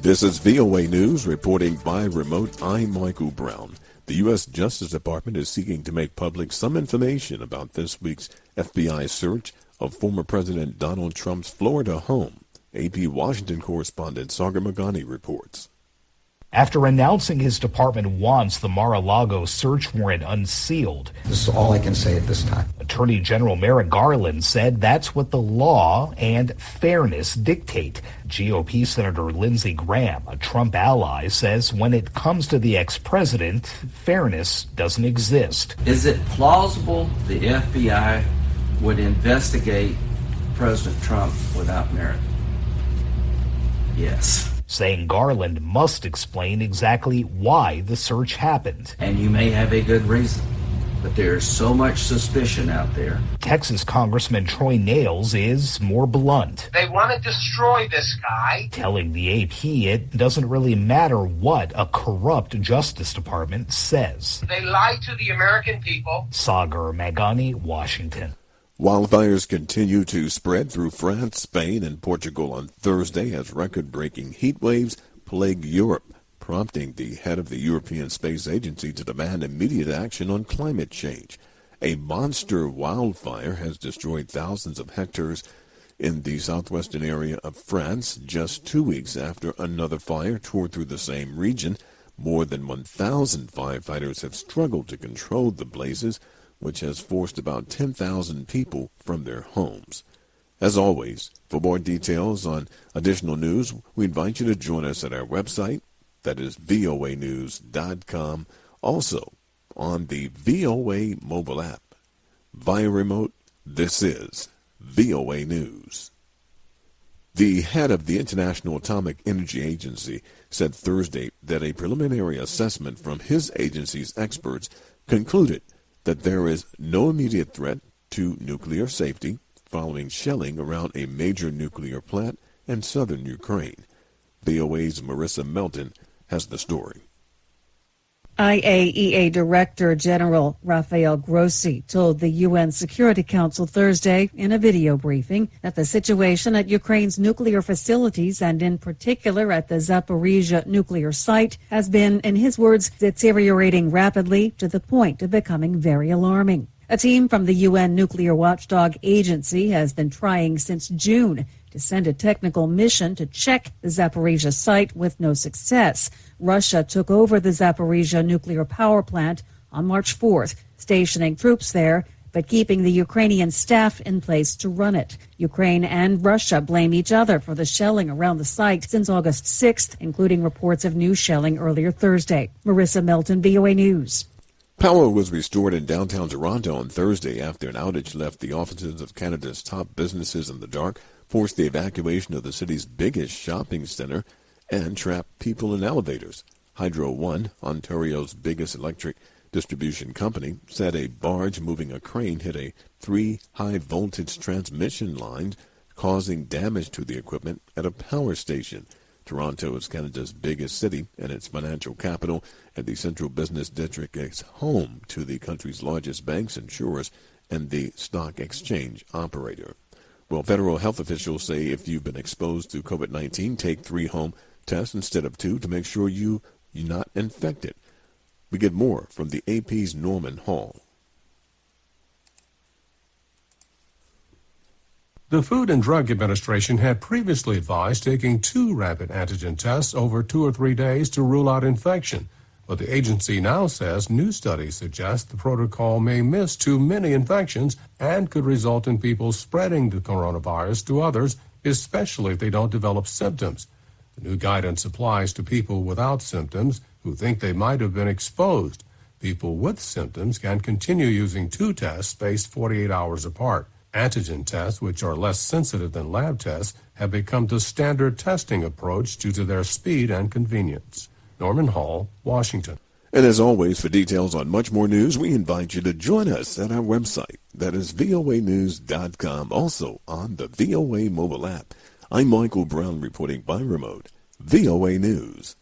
This is VOA News reporting by remote. I'm Michael Brown. The U.S. Justice Department is seeking to make public some information about this week's FBI search of former President Donald Trump's Florida home. AP Washington correspondent Sagar Magani reports. After announcing his department wants the Mar-a-Lago search warrant unsealed, this is all I can say at this time. Attorney General Merrick Garland said that's what the law and fairness dictate. GOP Senator Lindsey Graham, a Trump ally, says when it comes to the ex-president, fairness doesn't exist. Is it plausible the FBI would investigate President Trump without merit? Yes. Saying Garland must explain exactly why the search happened. And you may have a good reason, but there's so much suspicion out there. Texas Congressman Troy Nehls is more blunt. They want to destroy this guy. Telling the AP it doesn't really matter what a corrupt Justice Department says. They lie to the American people. Sagar Magani, Washington. Wildfires continue to spread through France, Spain, and Portugal on Thursday as record-breaking heat waves plague Europe, prompting the head of the European Space Agency to demand immediate action on climate change. A monster wildfire has destroyed thousands of hectares in the southwestern area of France just 2 weeks after another fire tore through the same region. More than 1,000 firefighters have struggled to control the blazes, which has forced about 10,000 people from their homes. As always, for more details on additional news, we invite you to join us at our website, that is voanews.com, also on the VOA mobile app. Via remote, this is VOA News. The head of the International Atomic Energy Agency said Thursday that a preliminary assessment from his agency's experts concluded that there is no immediate threat to nuclear safety following shelling around a major nuclear plant in southern Ukraine. VOA's Marissa Melton has the story. IAEA Director General Rafael Grossi told the UN Security Council Thursday in a video briefing that the situation at Ukraine's nuclear facilities and in particular at the Zaporizhzhia nuclear site has been, in his words, deteriorating rapidly to the point of becoming very alarming. A team from the UN Nuclear Watchdog Agency has been trying since June to send a technical mission to check the Zaporizhzhia site with no success. Russia took over the Zaporizhzhia nuclear power plant on March 4th, stationing troops there, but keeping the Ukrainian staff in place to run it. Ukraine and Russia blame each other for the shelling around the site since August 6th, including reports of new shelling earlier Thursday. Marissa Melton, VOA News. Power was restored in downtown Toronto on Thursday after an outage left the offices of Canada's top businesses in the dark, forced the evacuation of the city's biggest shopping center, and trapped people in elevators. Hydro One, Ontario's biggest electric distribution company, said a barge moving a crane hit 3 high-voltage transmission lines, causing damage to the equipment at a power station. Toronto is Canada's biggest city and its financial capital, and the central business district is home to the country's largest banks, insurers, and the stock exchange operator. Well, federal health officials say if you've been exposed to COVID-19, take 3 home tests instead of 2 to make sure you're not infected. We get more from the AP's Norman Hall. The Food and Drug Administration had previously advised taking 2 rapid antigen tests over 2 or 3 days to rule out infection. But the agency now says new studies suggest the protocol may miss too many infections and could result in people spreading the coronavirus to others, especially if they don't develop symptoms. The new guidance applies to people without symptoms who think they might have been exposed. People with symptoms can continue using 2 tests spaced 48 hours apart. Antigen tests, which are less sensitive than lab tests, have become the standard testing approach due to their speed and convenience. Norman Hall, Washington. And as always, for details on much more news, we invite you to join us at our website. That is voanews.com, also on the VOA mobile app. I'm Michael Brown reporting by remote. VOA News.